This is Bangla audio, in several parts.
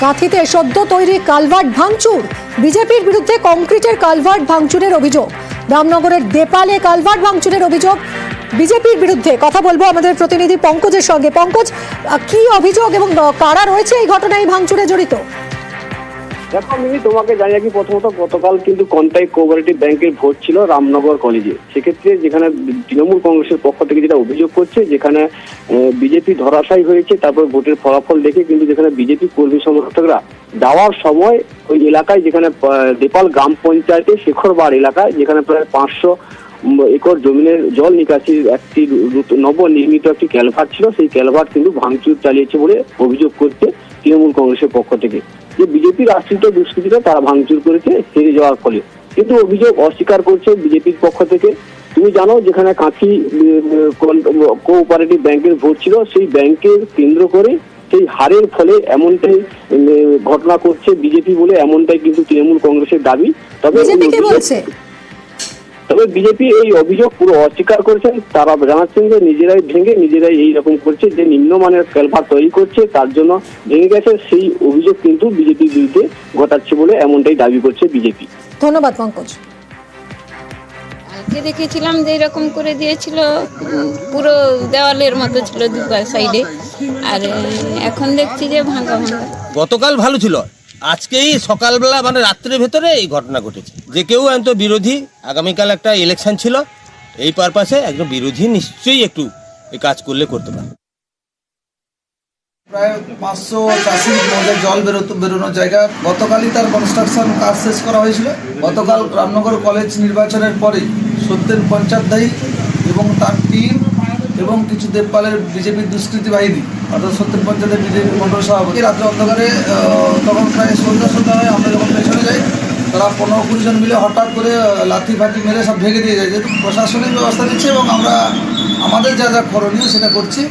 কাঁথিতে সদ্য তৈরি কালভার্ট ভাঙচুর, বিজেপির বিরুদ্ধে কংক্রিটের কালভার্ট ভাঙচুরের অভিযোগ। রামনগরের দেপালে কালভার্ট ভাঙচুরের অভিযোগ বিজেপির বিরুদ্ধে। কথা বলবো আমাদের প্রতিনিধি পঙ্কজের সঙ্গে। পঙ্কজ, কি অভিযোগ এবং কারা রয়েছে এই ঘটনায় ভাঙচুরে জড়িত? দেখো, আমি তোমাকে জানিয়ে রাখি, প্রথমত গতকাল কিন্তু কন্টাই কোঅপারেটিভ ব্যাংকের ভোট ছিল রামনগর কলেজে। সেক্ষেত্রে যেখানে তৃণমূল কংগ্রেসের পক্ষ থেকে যেটা অভিযোগ করছে, যেখানে বিজেপি ধরাশায়ী হয়েছে, তারপর ভোটের ফলাফল দেখে কিন্তু যেখানে বিজেপি কর্মী সমর্থকরা যাওয়ার সময় ওই এলাকায়, যেখানে দেপাল গ্রাম পঞ্চায়েতের শেখরবাড় এলাকায়, যেখানে প্রায় 500 একর জমিনের জল নিকাশির একটি নবনির্মিত একটি ক্যালভার্ট ছিল, সেই ক্যালভার্ট কিন্তু ভাঙচুর চালিয়েছে বলে অভিযোগ করছে তৃণমূল কংগ্রেসের পক্ষ থেকে। যে বিজেপির আশ্রিত দুষ্কৃতীরা তারা ভাঙচুর করেছে হেরে যাওয়ার ফলে, কিন্তু অভিযোগ অস্বীকার করছে বিজেপির পক্ষ থেকে। তুমি জানো, যেখানে কাঁথি কোঅপারেটিভ ব্যাংকের ভোট ছিল, সেই ব্যাংকের কেন্দ্র করে সেই হারের ফলে এমনটাই ঘটনা করছে বিজেপি বলে, এমনটাই কিন্তু তৃণমূল কংগ্রেসের দাবি। তবে বিজেপি এই অভিযোগ পুরো অস্বীকার করেছেন। তারা জানাচ্ছেন যে নিজেরাই ভেঙে নিজেরাই এইরকম করছে, যে নিম্নমানের ক্যালভার্ট তৈরি করছে তার জন্য ভেঙে গেছে, সেই অভিযোগ কিন্তু বিজেপির বিরুদ্ধে ঘটাচ্ছে বলে এমনটাই দাবি করছে বিজেপি। ধন্যবাদ পঙ্কজ। আজকে দেখেছিলাম যে এরকম করে দিয়েছিল, পুরো দেওয়ালের মতো ছিল দুপার সাইডে, আর এখন দেখছি যে ভাঙা ভাঙা। গতকাল ভালো ছিল, আজকেই সকালবেলা মানে রাত্রের ভেতরে এই ঘটনা ঘটেছে। যে কেউ এত বিরোধী, আগামীকাল একটা ইলেকশন ছিল, এই পারপাসে একজন বিরোধী নিশ্চয়ই একটু এই কাজ করলে করতে পারে। প্রায় 500 চাষির মধ্যে জল বেরোনোর জায়গা, গতকালই তার কনস্ট্রাকশন কাজ শেষ করা হয়েছিল। গতকাল রামনগর কলেজ নির্বাচনের পরেই সত্যেন পঞ্চায়েত এবং তার টিম এবং কিছু দেবপালের বিজেপির দুষ্কৃতী বাহিনী, অর্থাৎ সত্যেন পঞ্চায়েতের বিজেপি মন্ডল সভাপতি, রাত্রে অন্ধকারে তখন প্রায় সন্ধ্যা হয়, আমরা যখন পেছনে যাই, তারা 15-20 জন মিলে হঠাৎ করে লাথি ফাথি মেরে সব ভেঙে দিয়ে যায়। যেহেতু প্রশাসনিক ব্যবস্থা নিচ্ছে এবং আমরা আমাদের যা যা করণীয় সেটা করছি।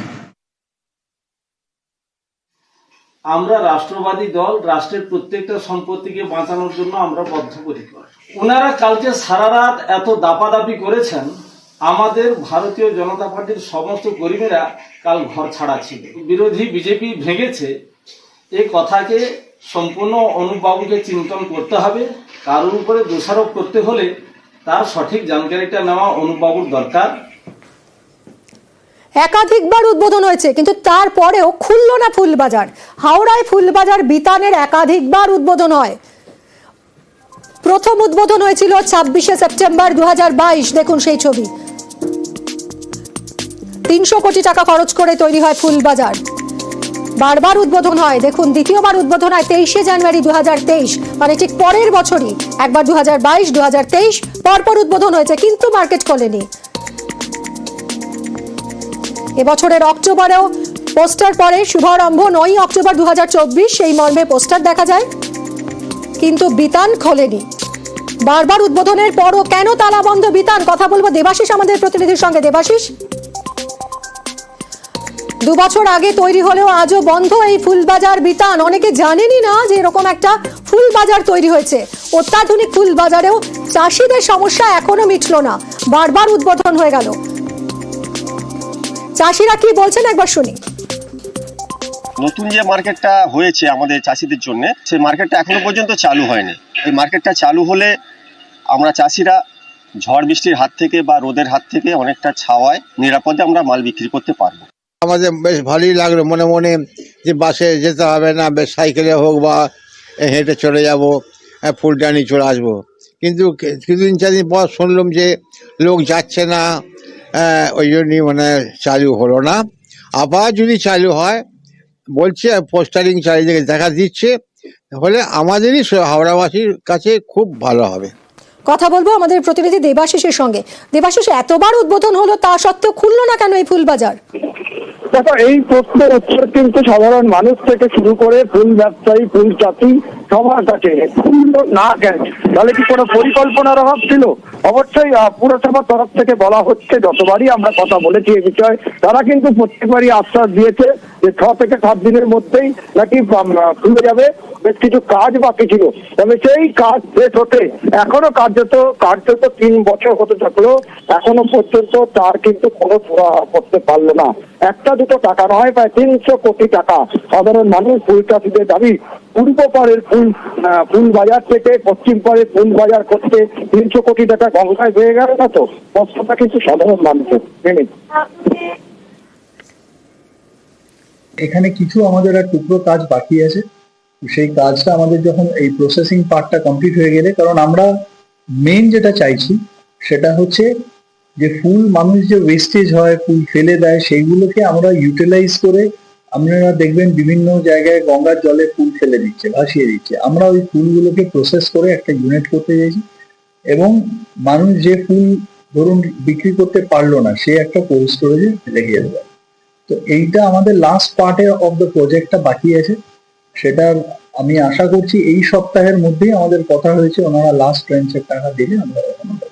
আমরা রাষ্ট্রবাদী দল, রাষ্ট্রের প্রত্যেকটা সম্পত্তিকে বাঁচানোর জন্য আমরা বদ্ধপরিকর। ওনারা কালকে সারা রাত এত দাপাদাপি করেছেন, আমাদের ভারতীয় জনতা পার্টির সমস্ত কর্মীরা কাল ঘর ছাড়া ছিল। বিরোধী বিজেপি ভেঙেছে, এ কথাকে সম্পূর্ণ অনুপবাবুকে চিন্তন করতে হবে। কারোর উপরে দোষারোপ করতে হলে তার সঠিক জানকারিটা নেওয়া অনুপবাবুর দরকার। একাধিকবার উদ্বোধন হয়েছে, কিন্তু তারপরেও খুলল না ফুলবাজার। হাওড়ায় ফুলবাজার বিতানের একাধিকবার উদ্বোধন হয়। প্রথম উদ্বোধন হয়েছিল 26শে সেপ্টেম্বর 2022। দেখুন সেই ছবি। 300 কোটি টাকা খরচ করে তৈরি হয় ফুলবাজার। বারবার উদ্বোধন হয়। দেখুন, দ্বিতীয়বার উদ্বোধন হয় 23শে জানুয়ারি 2023, মানে ঠিক পরের বছরই। একবার 2022, 2023 পরপর উদ্বোধন হয়েছে, কিন্তু মার্কেট খোলেনি। এবছরের অক্টোবরেও পোস্টার পরে শুভারম্ভ 9 অক্টোবর 2024, সেই মর্মে পোস্টার দেখা যায়, কিন্তু বিতান খোলেনি। বারবার উদ্বোধনের পরও কেন তালাবন্ধ বিতান? কথা বলবো দেবাশিস আমাদের প্রতিনিধির সঙ্গে। দেবাশিস, 2 বছর আগে তৈরি হলেও আজও বন্ধ এই ফুলবাজার বিতান। অনেকে জানেনই না যে এরকম একটা ফুলবাজার তৈরি হয়েছে। অত্যাধুনিক ফুলবাজারেও চাষিদের সমস্যা এখনো মিটল না, বারবার উদ্বোধন হয়ে গেল। চাষিরা কি বলছেন একবার শুনি। নতুন যে মার্কেটটা হয়েছে আমাদের চাষিদের জন্য, সেই মার্কেটটা এখনো পর্যন্ত চালু হয়নি। এই মার্কেটটা চালু হলে আমরা চাষিরা ঝড় বৃষ্টির হাত থেকে বা রোদের হাত থেকে অনেকটা ছাওয়ায় নিরাপদে আমরা মাল বিক্রি করতে পারবো। আমাদের বেশ ভালোই লাগলো মনে মনে, যে বাসে যেতে হবে না, বেশ সাইকেলে হোক বা হেঁটে চলে যাব, ফুলটা নিয়ে চলে আসবো। কিন্তু কিছুদিন 4 দিন পর শুনলাম যে লোক যাচ্ছে না, ওই জন্যই মানে চালু হলো না। আবার যদি চালু হয় বলছে, পোস্টারিং চারিদিকে দেখা দিচ্ছে, হলে আমাদেরই হাওড়াবাসীর কাছে খুব ভালো হবে। কথা বলবো আমাদের প্রতিনিধি দেবাশিসের সঙ্গে। দেবাশিস, এতবার উদ্বোধন হলো, তা সত্ত্বেও খুললো না কেন এই ফুলবাজার? দেখো, এই প্রশ্নের উত্তর কিন্তু সাধারণ মানুষ থেকে শুরু করে ফুল ব্যবসায়ী, ফুল চাষি সবার কাছে। খুললো না কেন? তাহলে কি কোনো পরিকল্পনার অভাব ছিল? অবশ্যই পুরসভার তরফ থেকে বলা হচ্ছে, যতবারই আমরা কথা বলেছি এই বিষয়ে, তারা কিন্তু প্রত্যেকবারই আশ্বাস দিয়েছে যে 6 থেকে 7 দিনের মধ্যেই নাকি খুলে যাবে। বেশ কিছু কাজ বাকি ছিল, তবে সেই কাজ শেষ হতে এখনো কার্যত 3 বছর হতে থাকলো, এখনো পর্যন্ত তার কিন্তু কোনো পুরা করতে পারলো না। একটা দুটো টাকা নয়, প্রায় 300 কোটি টাকা সাধারণ মানুষ ফুল চাষিদের দাবি। পূর্ব পাড়ের ফুল বাজার থেকে পশ্চিম পাড়ের ফুল বাজার করতে 300 কোটি টাকা গঙ্গায় হয়ে গেল না তো, কষ্টটা কিন্তু সাধারণ মানুষের। এখানে কিছু আমাদের আর টুকরো কাজ বাকি আছে, সেই কাজটা আমাদের যখন এই প্রসেসিং পার্টটা কমপ্লিট হয়ে গেলে, কারণ আমরা মেন যেটা চাইছি সেটা হচ্ছে যে ফুল মানুষ যে ওয়েস্টেজ হয়, ফুল ফেলে দেয়, সেইগুলোকে আমরা ইউটিলাইজ করে, আপনারা দেখবেন বিভিন্ন জায়গায় গঙ্গার জলে ফুল ফেলে দিচ্ছে, ভাসিয়ে দিচ্ছে, আমরা ওই ফুলগুলোকে প্রসেস করে একটা ইউনিট করতে চাইছি, এবং মানুষ যে ফুল ধরুন বিক্রি করতে পারলো না, সে একটা কোল্ড স্টোরেজে রেখে দেবে। তো এইটা আমাদের লাস্ট পার্টে অফ দ্য প্রজেক্টটা বাকি আছে, সেটা আমি আশা করছি এই সপ্তাহের মধ্যেই আমাদের কথা হয়েছে, ওনারা লাস্ট ট্রেঞ্চের টাকা দিলে আমরা